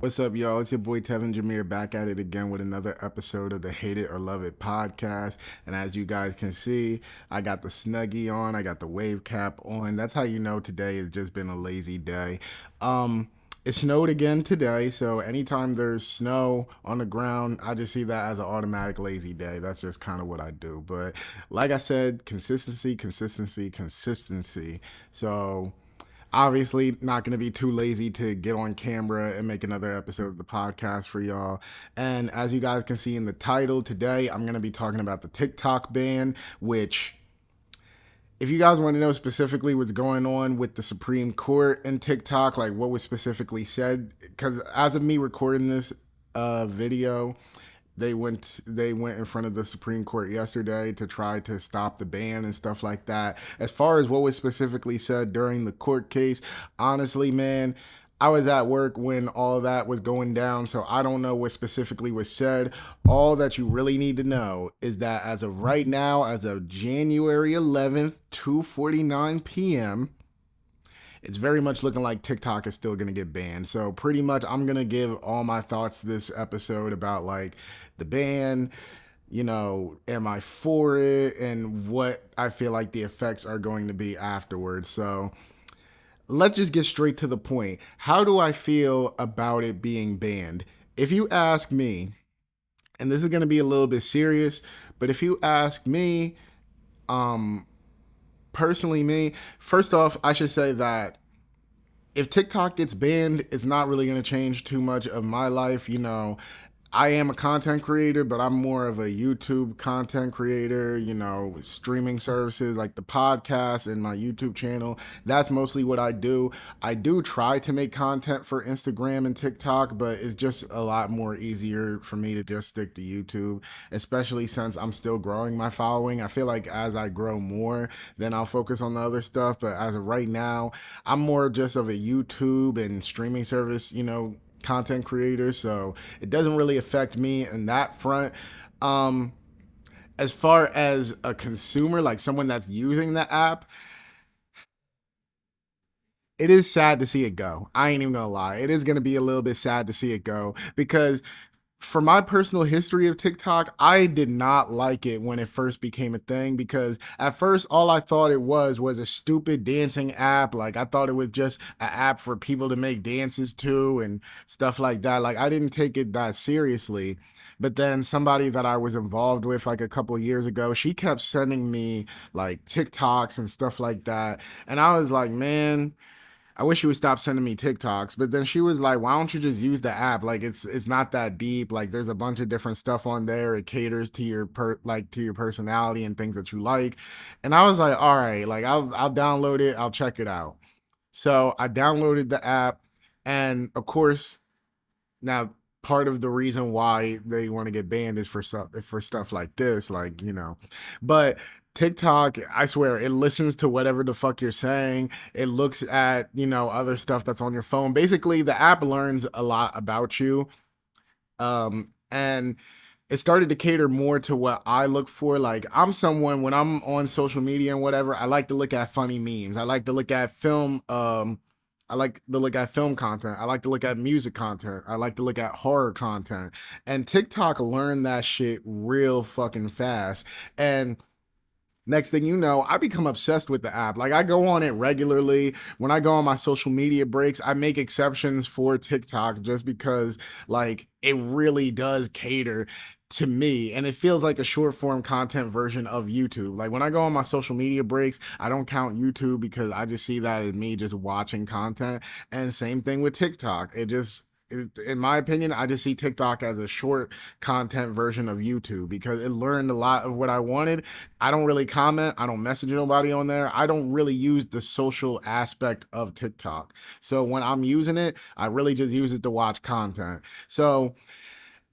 What's up, y'all? It's your boy Tevin Jameer back at it again with another episode of the Hate It or Love It podcast. And as you guys can see, I got the Snuggie on, I got the wave cap on. That's how you know today has just been a lazy day. Um, it snowed again today, so anytime there's snow on the ground, I just see that as an automatic lazy day. That's just kind of what I do. But like I said, consistency, consistency, consistency. So obviously not going to be too lazy to get on camera and make another episode of the podcast for y'all. And as you guys can see in the title, today I'm going to be talking about the TikTok ban, which, if you guys want to know specifically what's going on with the Supreme Court and TikTok, like what was specifically said, because as of me recording this video, they went in front of the Supreme Court yesterday to try to stop the ban and stuff like that. As far as what was specifically said during the court case, honestly, man, I was at work when all of that was going down, so I don't know what specifically was said. All that you really need to know is that as of right now, as of January 11th, 2:49 p.m., it's very much looking like TikTok is still going to get banned. So pretty much I'm going to give all my thoughts this episode about like the ban, am I for it and what I feel like the effects are going to be afterwards. So let's just get straight to the point. How do I feel about it being banned? If you ask me, and this is going to be a little bit serious, but if you ask me, um, personally, me, first off, I should say that if TikTok gets banned, it's not really going to change too much of my life. I am a content creator, but I'm more of a YouTube content creator, streaming services like the podcast and my YouTube channel. That's mostly what I do. I do try to make content for Instagram and TikTok, but it's just a lot more easier for me to just stick to YouTube, especially since I'm still growing my following. I feel like as I grow more, then I'll focus on the other stuff. But as of right now, I'm more just of a YouTube and streaming service, content creator, so it doesn't really affect me in that front. um as far as a consumer, like someone that's using the app, it is sad to see it go. I ain't even gonna lie, it is gonna be a little bit sad to see it go, because for my personal history of TikTok, I did not like it when it first became a thing, because at first all I thought it was a stupid dancing app. Like I thought it was just an app for people to make dances to and stuff like that. Like I didn't take it that seriously. But then somebody that I was involved with like a couple of years ago, she kept sending me like TikToks and stuff like that. And I was like, man, I wish you would stop sending me TikToks. But then she was like, why don't you just use the app? Like it's not that deep. Like there's a bunch of different stuff on there. It caters to your to your personality and things that you like. And I was like, all right, like I'll download it, I'll check it out. So I downloaded the app, and of course, now part of the reason why they want to get banned is for stuff like this, like, but TikTok, I swear, it listens to whatever the fuck you're saying. It looks at, other stuff that's on your phone. Basically, the app learns a lot about you. And it started to cater more to what I look for. Like I'm someone, when I'm on social media and whatever, I like to look at funny memes. I like to look at film content. I like to look at music content. I like to look at horror content. And TikTok learned that shit real fucking fast. And next thing you know, I become obsessed with the app. Like I go on it regularly. When I go on my social media breaks, I make exceptions for TikTok just because like it really does cater to me, and it feels like a short form content version of YouTube. Like when I go on my social media breaks, I don't count YouTube because I just see that as me just watching content. And same thing with TikTok. In my opinion, I just see TikTok as a short content version of YouTube because it learned a lot of what I wanted. I don't really comment. I don't message nobody on there. I don't really use the social aspect of TikTok. So when I'm using it, I really just use it to watch content. So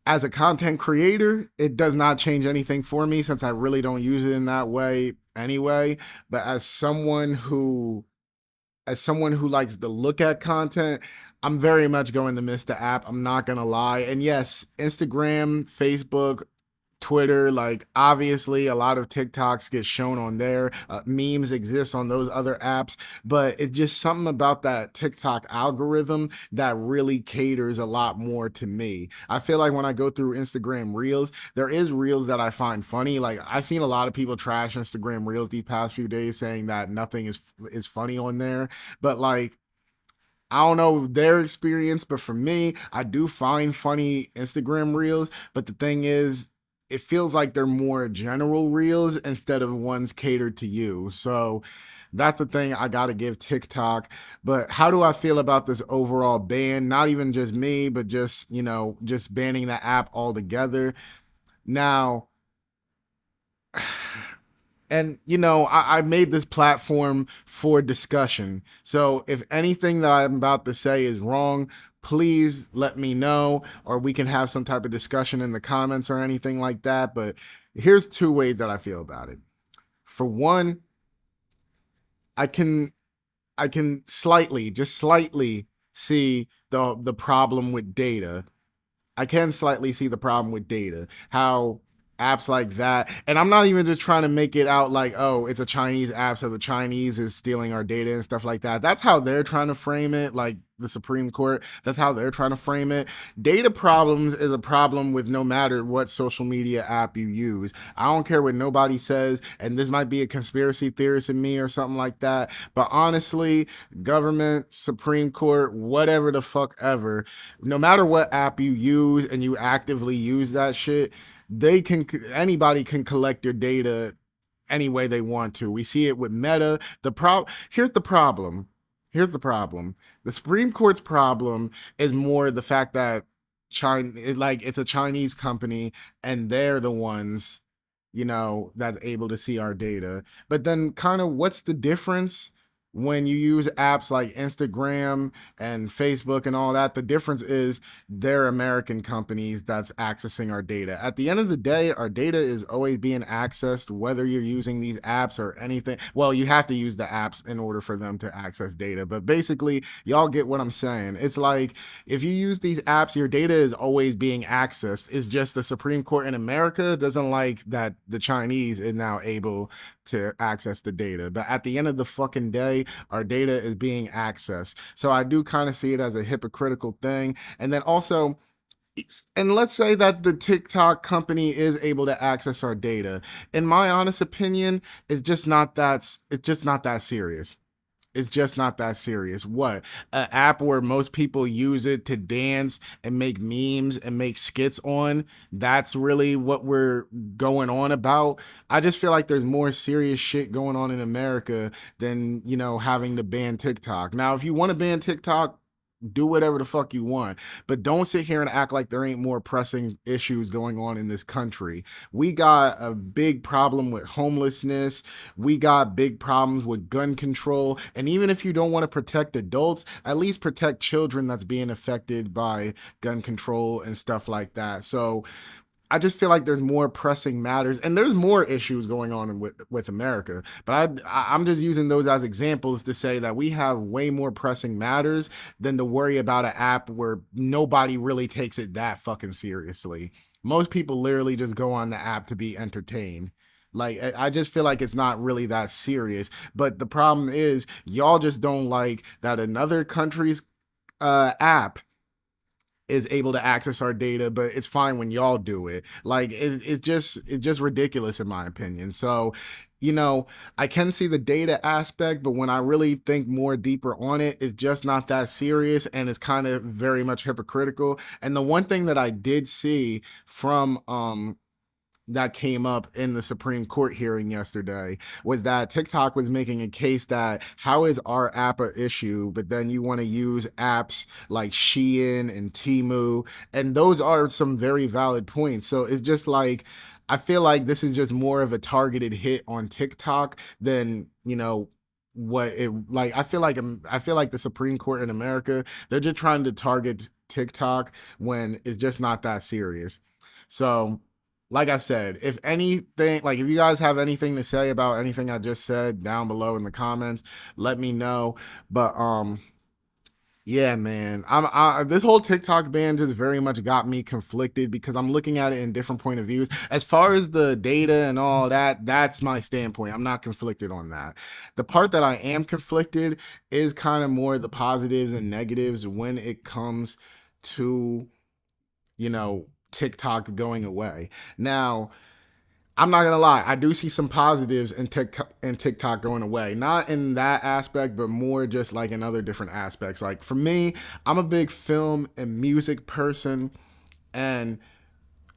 as a content creator, it does not change anything for me since I really don't use it in that way anyway. But as someone who likes to look at content, I'm very much going to miss the app. I'm not going to lie. And yes, Instagram, Facebook, Twitter, like obviously a lot of TikToks get shown on there. Memes exist on those other apps, but it's just something about that TikTok algorithm that really caters a lot more to me. I feel like when I go through Instagram Reels, there is Reels that I find funny. Like I've seen a lot of people trash Instagram Reels these past few days, saying that nothing is funny on there. But like I don't know their experience, but for me, I do find funny Instagram reels. But the thing is, it feels like they're more general reels instead of ones catered to you. So that's the thing I got to give TikTok. But how do I feel about this overall ban? Not even just me, but just, just banning the app altogether. Now, and I made this platform for discussion. So if anything that I'm about to say is wrong, please let me know, or we can have some type of discussion in the comments or anything like that. But here's two ways that I feel about it. For one, I can slightly, just slightly, see the problem with data. I can slightly see the problem with data. How apps like that, and I'm not even just trying to make it out like, oh, it's a Chinese app, so the Chinese is stealing our data and stuff like that. That's how they're trying to frame it, like the Supreme Court. That's how they're trying to frame it. Data problems is a problem with no matter what social media app you use. I don't care what nobody says, and this might be a conspiracy theorist in me or something like that. But honestly, government, Supreme Court, whatever the fuck ever, no matter what app you use and you actively use that shit, anybody can collect your data any way they want to. We see it with Meta. Here's the problem. Here's the problem. The Supreme Court's problem is more the fact that it's a Chinese company and they're the ones, that's able to see our data. But then kind of what's the difference when you use apps like Instagram and Facebook and all that? The difference is they're American companies that's accessing our data. At the end of the day, our data is always being accessed, whether you're using these apps or anything. Well, you have to use the apps in order for them to access data. But basically, y'all get what I'm saying. It's like if you use these apps, your data is always being accessed. It's just the Supreme Court in America doesn't like that the Chinese is now able to access the data. But at the end of the fucking day, our data is being accessed. So I do kind of see it as a hypocritical thing. And then also, and let's say that the TikTok company is able to access our data. In my honest opinion, it's just not that serious. It's just not that serious. What? An app where most people use it to dance and make memes and make skits on? That's really what we're going on about. I just feel like there's more serious shit going on in America than, having to ban TikTok. Now, if you want to ban TikTok, do whatever the fuck you want, but don't sit here and act like there ain't more pressing issues going on in this country. We got a big problem with homelessness. We got big problems with gun control. And even if you don't want to protect adults, at least protect children that's being affected by gun control and stuff like that. So I just feel like there's more pressing matters, and there's more issues going on with America. But I'm just using those as examples to say that we have way more pressing matters than to worry about an app where nobody really takes it that fucking seriously. Most people literally just go on the app to be entertained. Like I just feel like it's not really that serious. But the problem is y'all just don't like that another country's app is able to access our data, but it's fine when y'all do it. Like it's just ridiculous in my opinion. So, you know, I can see the data aspect, but when I really think more deeper on it, it's just not that serious and it's kind of very much hypocritical. And the one thing that I did see from that came up in the Supreme Court hearing yesterday was that TikTok was making a case that how is our app a issue, but then you want to use apps like Shein and Temu, and those are some very valid points. So it's just like I feel like this is just more of a targeted hit on TikTok than what it like. I feel like the Supreme Court in America, they're just trying to target TikTok when it's just not that serious. So like I said, if anything, like if you guys have anything to say about anything I just said down below in the comments, let me know. But Yeah, man. This whole TikTok ban just very much got me conflicted because I'm looking at it in different point of views. As far as the data and all that, that's my standpoint. I'm not conflicted on that. The part that I am conflicted is kind of more the positives and negatives when it comes to, TikTok going away. Now, I'm not gonna lie, I do see some positives in TikTok going away. Not in that aspect, but more just like in other different aspects. Like for me, I'm a big film and music person, and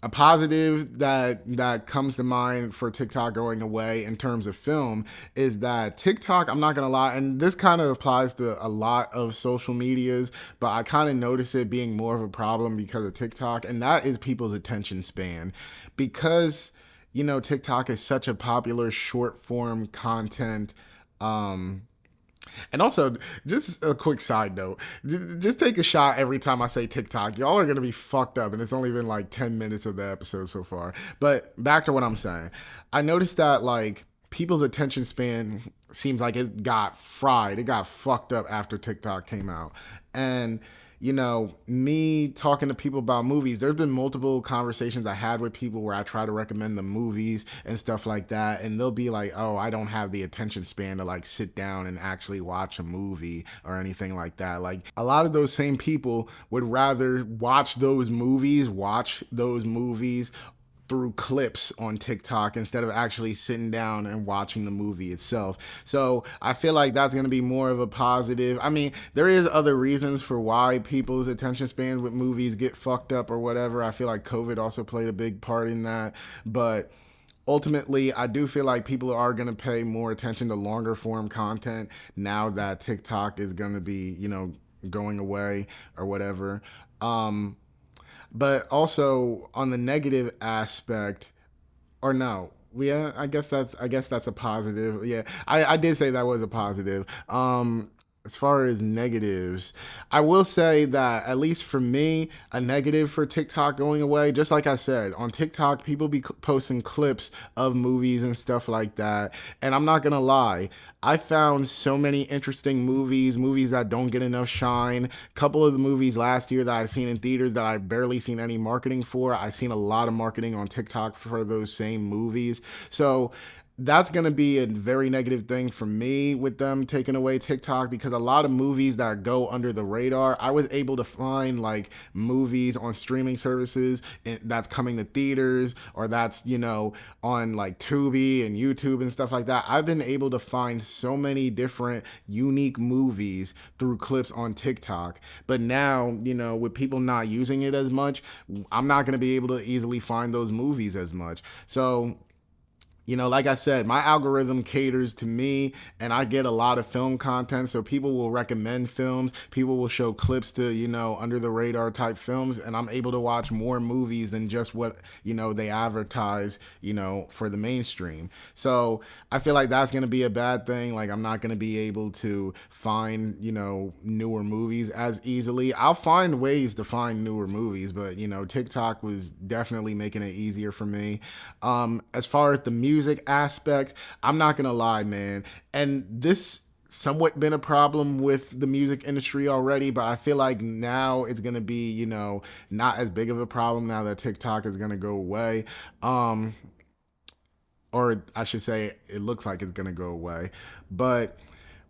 a positive that comes to mind for TikTok going away in terms of film is that TikTok, I'm not gonna lie, and this kind of applies to a lot of social medias, but I kind of notice it being more of a problem because of TikTok, and that is people's attention span. Because TikTok is such a popular short form content. um and also, just a quick side note, just take a shot every time I say TikTok. Y'all are going to be fucked up, and it's only been like 10 minutes of the episode so far. But back to what I'm saying. I noticed that, like, people's attention span seems like it got fried. It got fucked up after TikTok came out. And me talking to people about movies, there's been multiple conversations I had with people where I try to recommend the movies and stuff like that. And they'll be like, oh, I don't have the attention span to like sit down and actually watch a movie or anything like that. Like a lot of those same people would rather watch those movies through clips on TikTok instead of actually sitting down and watching the movie itself. So I feel like that's going to be more of a positive. I mean, there is other reasons for why people's attention spans with movies get fucked up or whatever. I feel like COVID also played a big part in that. But ultimately, I do feel like people are going to pay more attention to longer form content now that TikTok is going to be, going away or whatever. Um, but also on the negative aspect, or no, yeah, I guess that's a positive. Yeah, I did say that was a positive. As far as negatives, I will say that at least for me, a negative for TikTok going away, just like I said, on TikTok, people be posting clips of movies and stuff like that. And I'm not gonna lie, I found so many interesting movies that don't get enough shine. A couple of the movies last year that I've seen in theaters that I've barely seen any marketing for, I've seen a lot of marketing on TikTok for those same movies. So that's going to be a very negative thing for me with them taking away TikTok, because a lot of movies that go under the radar, I was able to find like movies on streaming services that's coming to theaters, or that's, on like Tubi and YouTube and stuff like that. I've been able to find so many different unique movies through clips on TikTok. But now, with people not using it as much, I'm not going to be able to easily find those movies as much. So like I said, my algorithm caters to me, and I get a lot of film content. So people will recommend films, people will show clips to, under the radar type films, and I'm able to watch more movies than just what, they advertise, for the mainstream. So I feel like that's going to be a bad thing. Like, I'm not going to be able to find, newer movies as easily. I'll find ways to find newer movies, but, TikTok was definitely making it easier for me. As far as the music aspect, I'm not gonna lie, man. And this somewhat been a problem with the music industry already, but I feel like now it's gonna be, not as big of a problem now that TikTok is gonna go away. Um, or I should say, it looks like it's gonna go away. But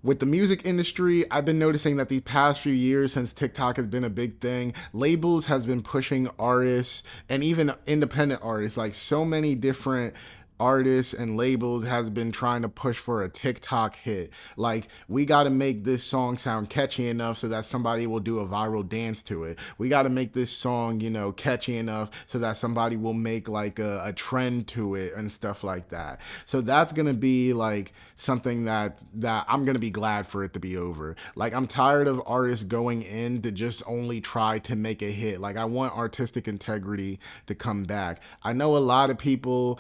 with the music industry, I've been noticing that these past few years, since TikTok has been a big thing, labels has been pushing artists and even independent artists, like so many different artists and labels has been trying to push for a TikTok hit. Like, we got to make this song sound catchy enough so that somebody will do a viral dance to it. We got to make this song, catchy enough so that somebody will make like a trend to it and stuff like that. So that's going to be like something that I'm going to be glad for it to be over. Like, I'm tired of artists going in to just only try to make a hit. Like, I want artistic integrity to come back. I know a lot of people,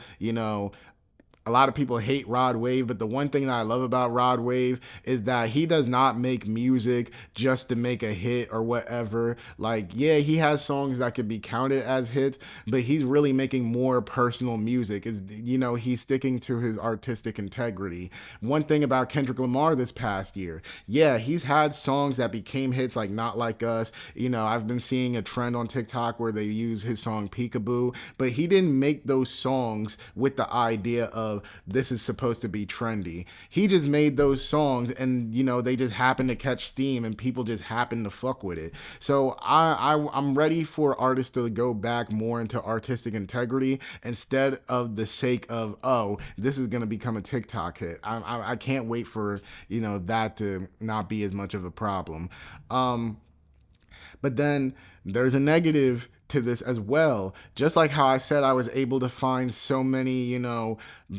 A lot of people hate Rod Wave, but the one thing that I love about Rod Wave is that he does not make music just to make a hit or whatever. Like, yeah, he has songs that could be counted as hits, but he's really making more personal music. Is he's sticking to his artistic integrity. One thing about Kendrick Lamar this past year, yeah, he's had songs that became hits like Not Like Us. I've been seeing a trend on TikTok where they use his song Peekaboo, but he didn't make those songs with the idea of this is supposed to be trendy. He just made those songs and they just happen to catch steam and people just happen to fuck with it. So I'm ready for artists to go back more into artistic integrity instead of the sake of, oh, this is gonna become a TikTok hit. I can't wait for that to not be as much of a problem. But then there's a negative to this as well. Just like how I said I was able to find so many,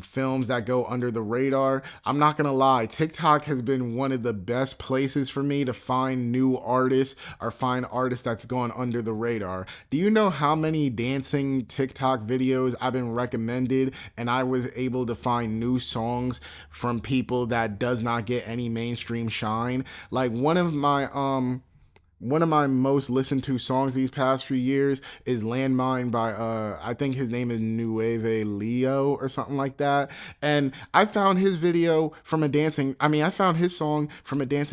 films that go under the radar. I'm not going to lie, TikTok has been one of the best places for me to find new artists or find artists that's gone under the radar. Do you know how many dancing TikTok videos I've been recommended and I was able to find new songs from people that does not get any mainstream shine? Like one of my most listened to songs these past few years is Landmine by I think his name is Nueve Leo or something like that. And I found his song from a dancing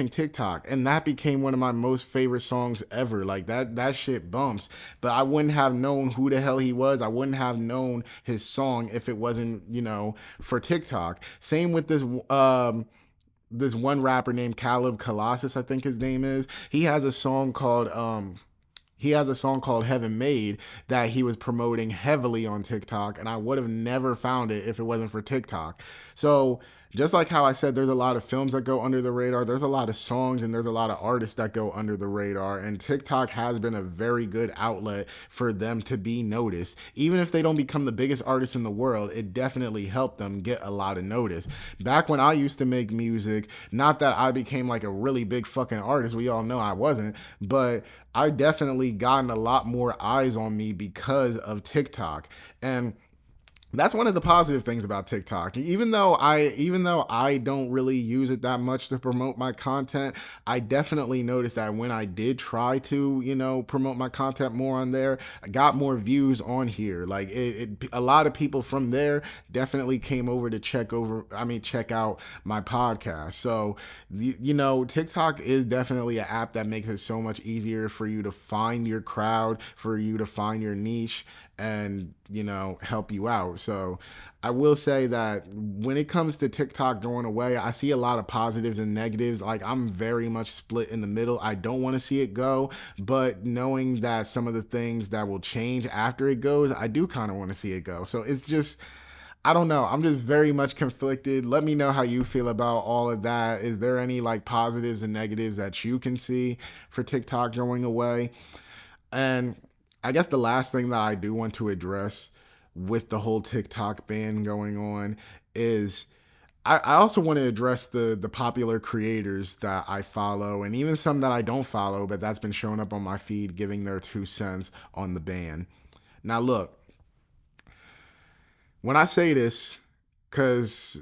TikTok, and that became one of my most favorite songs ever. Like that shit bumps. But I wouldn't have known who the hell he was. I wouldn't have known his song if it wasn't, for TikTok. Same with this one rapper named Caleb Colossus, I think his name is. He has a song called Heaven Made that he was promoting heavily on TikTok, and I would have never found it if it wasn't for TikTok. So just like how I said, there's a lot of films that go under the radar, there's a lot of songs and there's a lot of artists that go under the radar, and TikTok has been a very good outlet for them to be noticed. Even if they don't become the biggest artists in the world, it definitely helped them get a lot of notice. Back when I used to make music, not that I became like a really big fucking artist, we all know I wasn't, but I definitely gotten a lot more eyes on me because of TikTok. And that's one of the positive things about TikTok. Even though I don't really use it that much to promote my content, I definitely noticed that when I did try to, promote my content more on there, I got more views on here. Like a lot of people from there definitely came over to check out my podcast. So, TikTok is definitely an app that makes it so much easier for you to find your crowd, for you to find your niche, and help you out. So I will say that when it comes to TikTok going away, I see a lot of positives and negatives. Like, I'm very much split in the middle. I don't want to see it go, but knowing that some of the things that will change after it goes, I do kind of want to see it go. So it's just, I don't know. I'm just very much conflicted. Let me know how you feel about all of that. Is there any like positives and negatives that you can see for TikTok going away? And I guess the last thing that I do want to address with the whole TikTok ban going on is I also want to address the popular creators that I follow and even some that I don't follow, but that's been showing up on my feed giving their 2 cents on the ban. Now, look, when I say this, because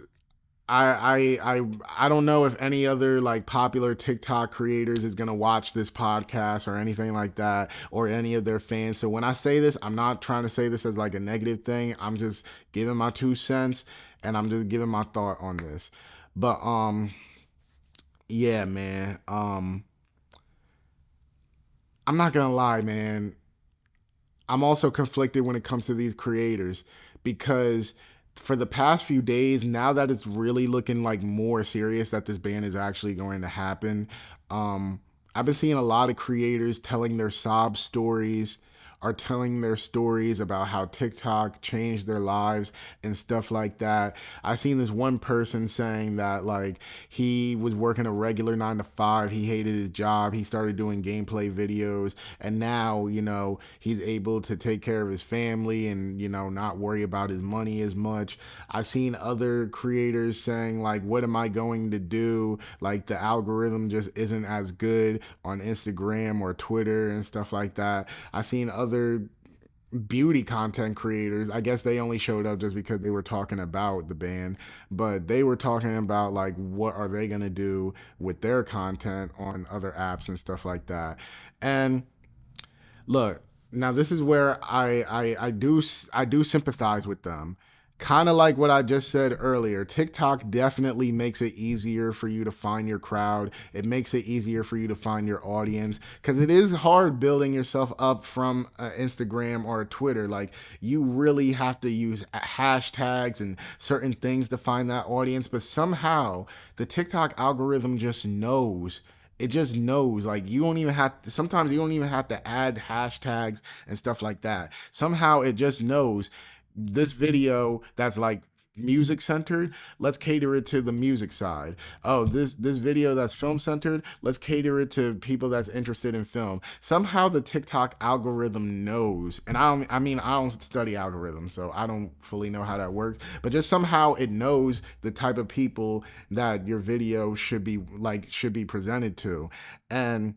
I don't know if any other like popular TikTok creators is gonna watch this podcast or anything like that, or any of their fans. So when I say this, I'm not trying to say this as like a negative thing. I'm just giving my 2 cents and I'm just giving my thought on this. But yeah, man. I'm not gonna lie, man. I'm also conflicted when it comes to these creators because for the past few days, now that it's really looking like more serious that this ban is actually going to happen, I've been seeing a lot of creators telling their sob stories, are telling their stories about how TikTok changed their lives and stuff like that. I seen this one person saying that like he was working a regular 9 to 5, he hated his job, he started doing gameplay videos, and now he's able to take care of his family and not worry about his money as much. I seen other creators saying like, what am I going to do? Like the algorithm just isn't as good on Instagram or Twitter and stuff like that. I seen beauty content creators. I guess they only showed up just because they were talking about the band, but they were talking about like what are they going to do with their content on other apps and stuff like that. And look, now this is where I do sympathize with them. Kind of like what I just said earlier, TikTok definitely makes it easier for you to find your crowd. It makes it easier for you to find your audience because it is hard building yourself up from Instagram or Twitter. Like, you really have to use hashtags and certain things to find that audience, but somehow the TikTok algorithm just knows, it just knows. Like, you don't even have to, sometimes you don't even have to add hashtags and stuff like that. Somehow it just knows this video that's like music centered, let's cater it to the music side. Oh, this video that's film centered, let's cater it to people that's interested in film. Somehow the TikTok algorithm knows, and I don't study algorithms, so I don't fully know how that works, but just somehow it knows the type of people that your video should be presented to. And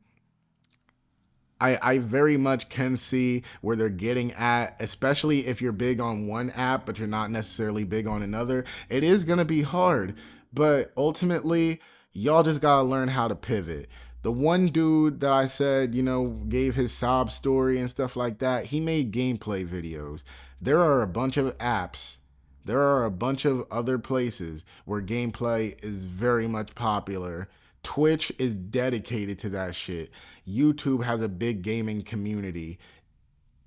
I very much can see where they're getting at, especially if you're big on one app, but you're not necessarily big on another. It is going to be hard, but ultimately, y'all just got to learn how to pivot. The one dude that I said, gave his sob story and stuff like that, he made gameplay videos. There are a bunch of apps, there are a bunch of other places where gameplay is very much popular. Twitch is dedicated to that shit. YouTube has a big gaming community.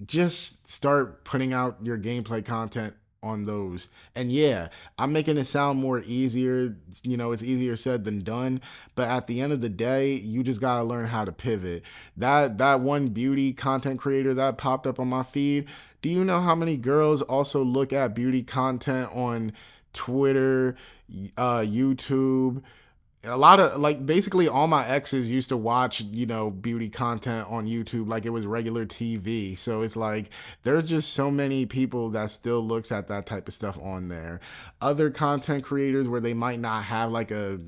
Just start putting out your gameplay content on those. And yeah, I'm making it sound more easier. It's easier said than done. But at the end of the day, you just gotta learn how to pivot. That one beauty content creator that popped up on my feed. Do you know how many girls also look at beauty content on Twitter, YouTube? A lot of, like, basically all my exes used to watch beauty content on YouTube like it was regular TV. So it's like there's just so many people that still looks at that type of stuff on there. Other content creators where they might not have like a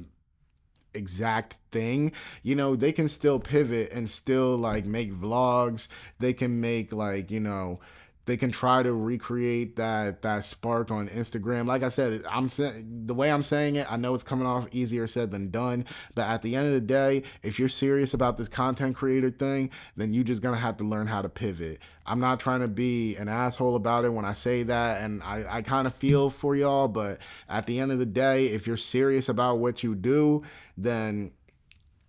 exact thing, they can still pivot and still like make vlogs. They can make like, they can try to recreate that spark on Instagram. Like I said, the way I'm saying it, I know it's coming off easier said than done, but at the end of the day, if you're serious about this content creator thing, then you just gonna have to learn how to pivot. I'm not trying to be an asshole about it when I say that, and I kind of feel for y'all, but at the end of the day, if you're serious about what you do, then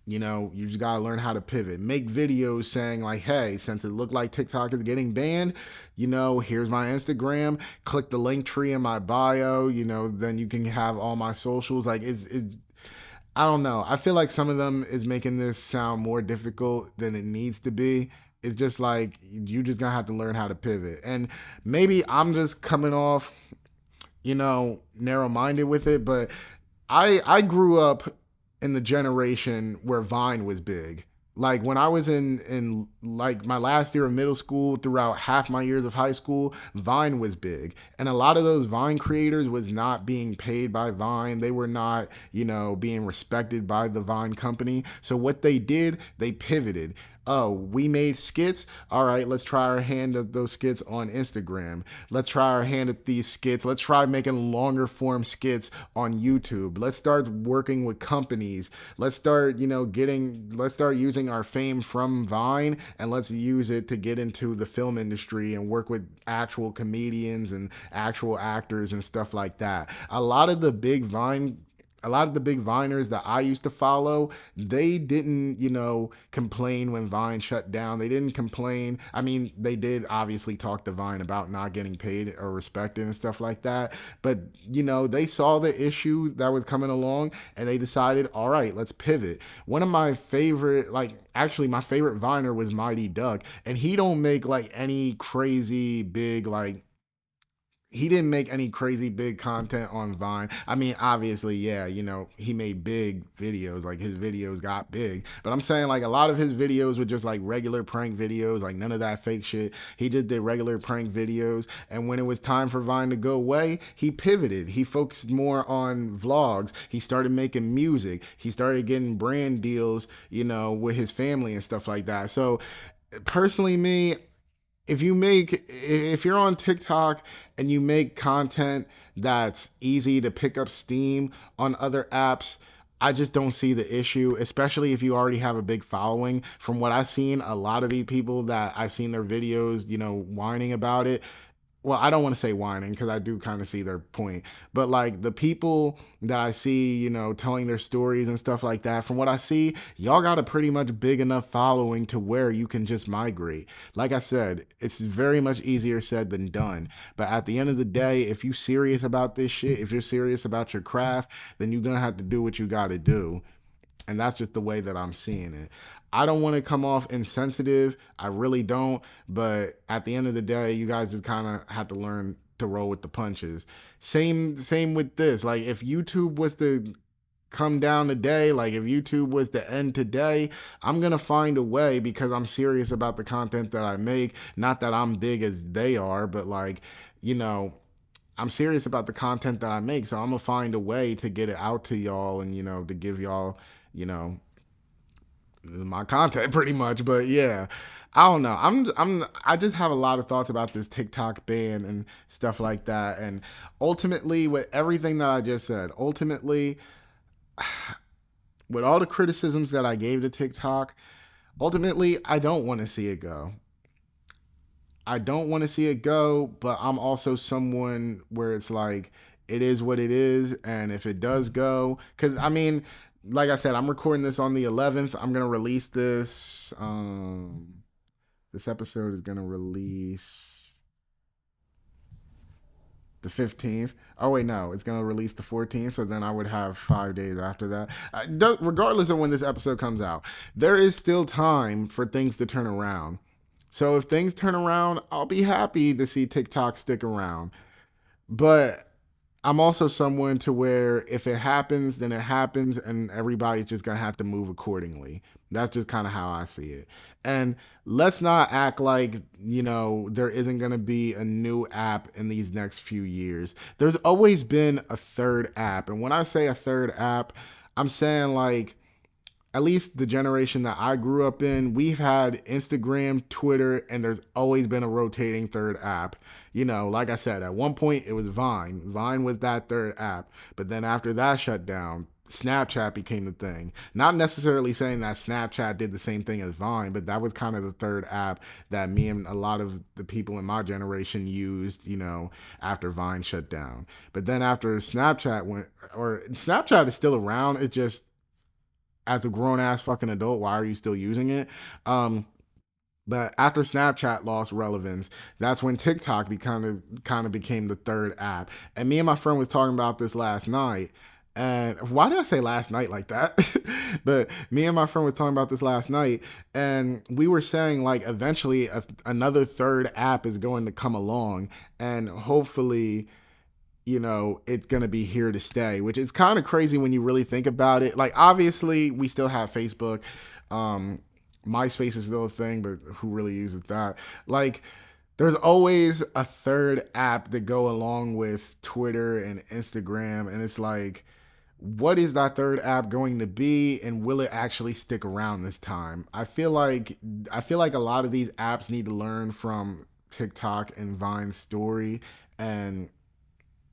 you just gotta learn how to pivot. Make videos saying like, hey, since it looked like TikTok is getting banned, here's my Instagram. Click the link tree in my bio. Then you can have all my socials. Like, I don't know. I feel like some of them is making this sound more difficult than it needs to be. It's just like you just gonna have to learn how to pivot. And maybe I'm just coming off, narrow minded with it, but I grew up in the generation where Vine was big. Like, when I was in like my last year of middle school, throughout half my years of high school, Vine was big. And a lot of those Vine creators was not being paid by Vine. They were not, being respected by the Vine company. So what they did, they pivoted. Oh, we made skits. All right, let's try our hand at those skits on Instagram. Let's try our hand at these skits. Let's try making longer form skits on YouTube. Let's start working with companies. Let's start, let's start using our fame from Vine, and let's use it to get into the film industry and work with actual comedians and actual actors and stuff like that. A lot of the big Viners that I used to follow, they didn't, complain when Vine shut down. They didn't complain. I mean, they did obviously talk to Vine about not getting paid or respected and stuff like that. But, they saw the issue that was coming along, and they decided, all right, let's pivot. One of my favorite, actually my favorite Viner was Mighty Duck, and he don't make like any crazy big, he didn't make any crazy big content on Vine. I mean, obviously, yeah, he made big videos. Like, his videos got big. But I'm saying, like, a lot of his videos were just like regular prank videos, like none of that fake shit. He just did regular prank videos. And when it was time for Vine to go away, he pivoted. He focused more on vlogs. He started making music. He started getting brand deals, with his family and stuff like that. So, personally, me, if you're on TikTok and you make content that's easy to pick up steam on other apps, I just don't see the issue, especially if you already have a big following. From what I've seen, a lot of these people that I've seen their videos, whining about it, well, I don't want to say whining because I do kind of see their point, but like the people that I see, telling their stories and stuff like that, from what I see, y'all got a pretty much big enough following to where you can just migrate. Like I said, it's very much easier said than done. But at the end of the day, if you're serious about this shit, if you're serious about your craft, then you're going to have to do what you got to do. And that's just the way that I'm seeing it. I don't want to come off insensitive. I really don't. But at the end of the day, you guys just kind of have to learn to roll with the punches. Same with this. Like if YouTube was to come down today, like if YouTube was to end today, I'm going to find a way because I'm serious about the content that I make. Not that I'm big as they are, but like, you know, I'm serious about the content that I make, so I'm gonna find a way to get it out to y'all and to give y'all, you know, my content pretty much. But yeah, I don't know. I just have a lot of thoughts about this TikTok ban and stuff like that. And ultimately, with everything that I just said, ultimately, with all the criticisms that I gave to TikTok, ultimately, I don't want to see it go. I don't want to see it go, but I'm also someone where it's like it is what it is, and if it does go, because I mean, like I said, I'm recording this on the 11th. I'm gonna release this. This episode is gonna release the 15th. Oh wait, no, it's gonna release the 14th. So then I would have 5 days after that. Regardless of when this episode comes out, there is still time for things to turn around. So if things turn around, I'll be happy to see TikTok stick around. But I'm also someone to where if it happens, then it happens, and everybody's just gonna have to move accordingly. That's just kind of how I see it. And let's not act like, there isn't gonna be a new app in these next few years. There's always been a third app. And when I say a third app, I'm saying like at least the generation that I grew up in, we've had Instagram, Twitter, and there's always been a rotating third app. Like I said, at one point it was Vine. Vine was that third app. But then after that shut down, Snapchat became the thing. Not necessarily saying that Snapchat did the same thing as Vine, but that was kind of the third app that me and a lot of the people in my generation used, after Vine shut down. But then after Snapchat went, or Snapchat is still around, it's just as a grown ass fucking adult, why are you still using it? But after Snapchat lost relevance, that's when TikTok kind of became the third app. And me and my friend was talking about this last night. And why did I say last night like that? But me and my friend was talking about this last night, and we were saying like eventually another third app is going to come along, and hopefully it's going to be here to stay, which is kind of crazy when you really think about it. Like, obviously, we still have Facebook. MySpace is still a thing, but who really uses that? Like, there's always a third app that go along with Twitter and Instagram. And it's like, what is that third app going to be, and will it actually stick around this time? I feel like a lot of these apps need to learn from TikTok and Vine's story, and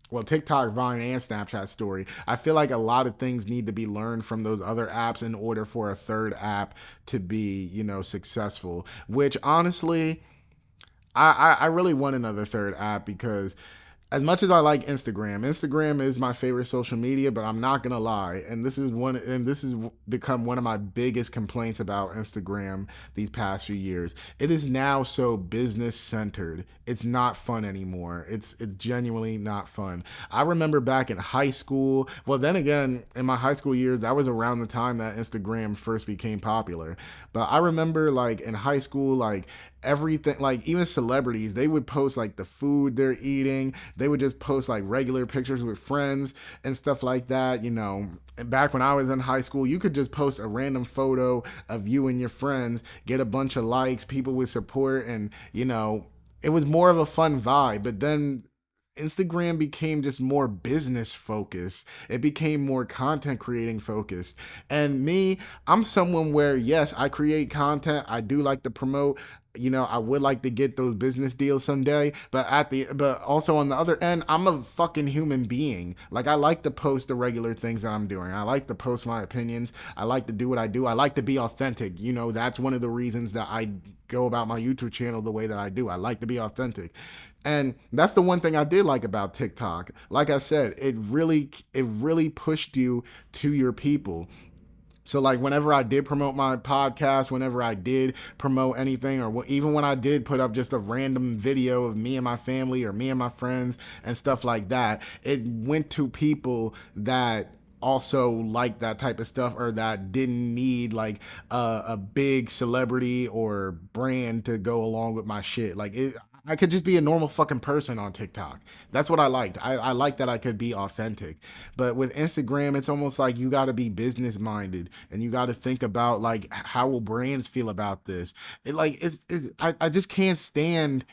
well, TikTok, Vine, and Snapchat story. I feel like a lot of things need to be learned from those other apps in order for a third app to be, successful. Which honestly, I really want another third app because as much as I like Instagram is my favorite social media, but I'm not gonna lie, and this has become one of my biggest complaints about Instagram these past few years. It is now so business centered. It's not fun anymore. It's genuinely not fun. I remember back in high school. Well, then again, in my high school years, that was around the time that Instagram first became popular. But I remember like in high school, like everything, like even celebrities, they would post like the food they're eating. They would just post like regular pictures with friends and stuff like that. And back when I was in high school, you could just post a random photo of you and your friends, get a bunch of likes, people would support, and it was more of a fun vibe. But then Instagram became just more business focused. It became more content creating focused. And me, I'm someone where, yes, I create content. I do like to promote. I would like to get those business deals someday, but also on the other end, I'm a fucking human being. Like I like to post the regular things that I'm doing. I like to post my opinions. I like to do what I do. I like to be authentic. That's one of the reasons that I go about my YouTube channel the way that I do. I like to be authentic. And that's the one thing I did like about TikTok. Like I said, it really pushed you to your people. So like whenever I did promote my podcast, whenever I did promote anything, or even when I did put up just a random video of me and my family or me and my friends and stuff like that, it went to people that also like that type of stuff, or that didn't need like a big celebrity or brand to go along with my shit. I could just be a normal fucking person on TikTok. That's what I liked. I like that I could be authentic. But with Instagram, it's almost like you got to be business minded, and you got to think about like how will brands feel about this. I just can't stand.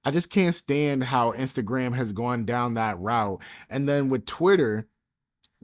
I just can't stand how Instagram has gone down that route. And then with Twitter,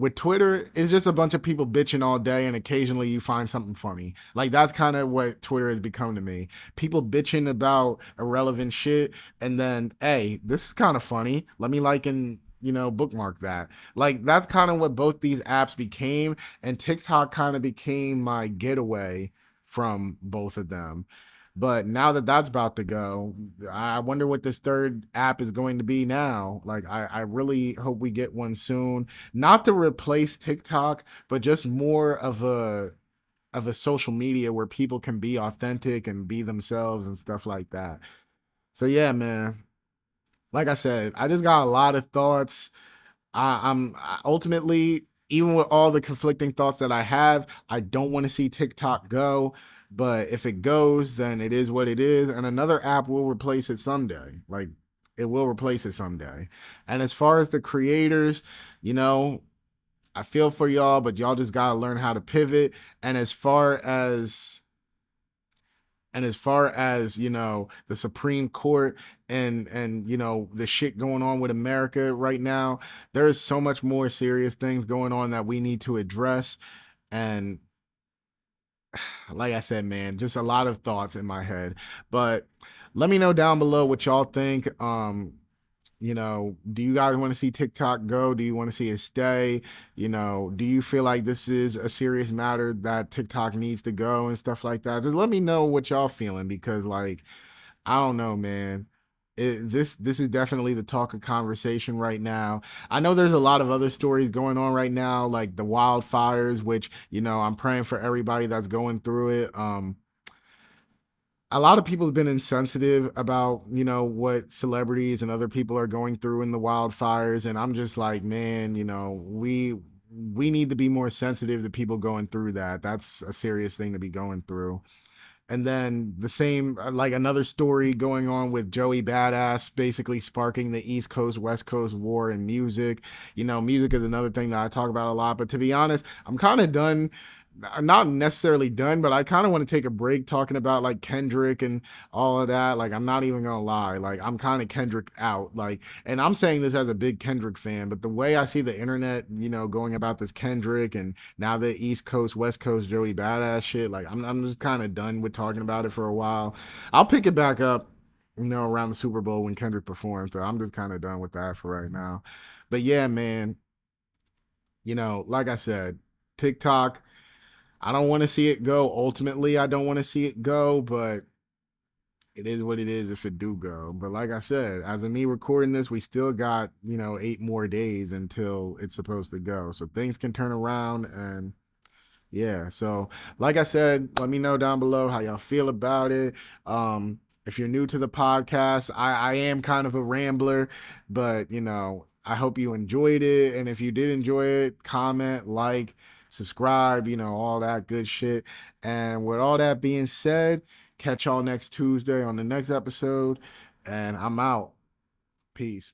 it's just a bunch of people bitching all day, and occasionally you find something funny. Like that's kind of what Twitter has become to me. People bitching about irrelevant shit, and then, hey, this is kind of funny. Let me like and bookmark that. Like that's kind of what both these apps became, and TikTok kind of became my getaway from both of them. But now that that's about to go, I wonder what this third app is going to be now. Like, I really hope we get one soon, not to replace TikTok, but just more of a social media where people can be authentic and be themselves and stuff like that. So yeah, man. Like I said, I just got a lot of thoughts. Ultimately, even with all the conflicting thoughts that I have, I don't want to see TikTok go. But if it goes, then it is what it is, and another app will replace it someday. Like it will replace it someday. And as far as the creators, you know, I feel for y'all, but y'all just gotta learn how to pivot. And as far as the Supreme Court and the shit going on with America right now, there's so much more serious things going on that we need to address. And like I said, man, just a lot of thoughts in my head. But let me know down below what y'all think. Do you guys want to see TikTok go? Do you want to see it stay? Do you feel like this is a serious matter that TikTok needs to go and stuff like that? Just let me know what y'all feeling, because like I don't know, man. This is definitely the talk of conversation right now. I know there's a lot of other stories going on right now, like the wildfires, which I'm praying for everybody that's going through it. A lot of people have been insensitive about what celebrities and other people are going through in the wildfires, and I'm just like, man, we need to be more sensitive to people going through that. That's a serious thing to be going through. And then the same, like another story going on with Joey Badass, basically sparking the East Coast West Coast war in music. Music is another thing that I talk about a lot, but to be honest, I'm kind of done. I'm not necessarily done, but I kind of want to take a break talking about like Kendrick and all of that. Like, I'm not even gonna lie, like I'm kind of Kendrick out. Like, and I'm saying this as a big Kendrick fan, but the way I see the internet, going about this Kendrick and now the East Coast West Coast Joey Badass shit, like I'm just kind of done with talking about it for a while. I'll pick it back up, around the Super Bowl when Kendrick performs, but I'm just kind of done with that for right now. But yeah, man, like I said, TikTok, I don't want to see it go. Ultimately, I don't want to see it go, but it is what it is if it do go. But like I said, as of me recording this, we still got, 8 more days until it's supposed to go. So things can turn around, and yeah. So like I said, let me know down below how y'all feel about it. If you're new to the podcast, I am kind of a rambler, but I hope you enjoyed it. And if you did enjoy it, comment, like, subscribe, all that good shit. And with all that being said, catch y'all next Tuesday on the next episode. And I'm out. Peace.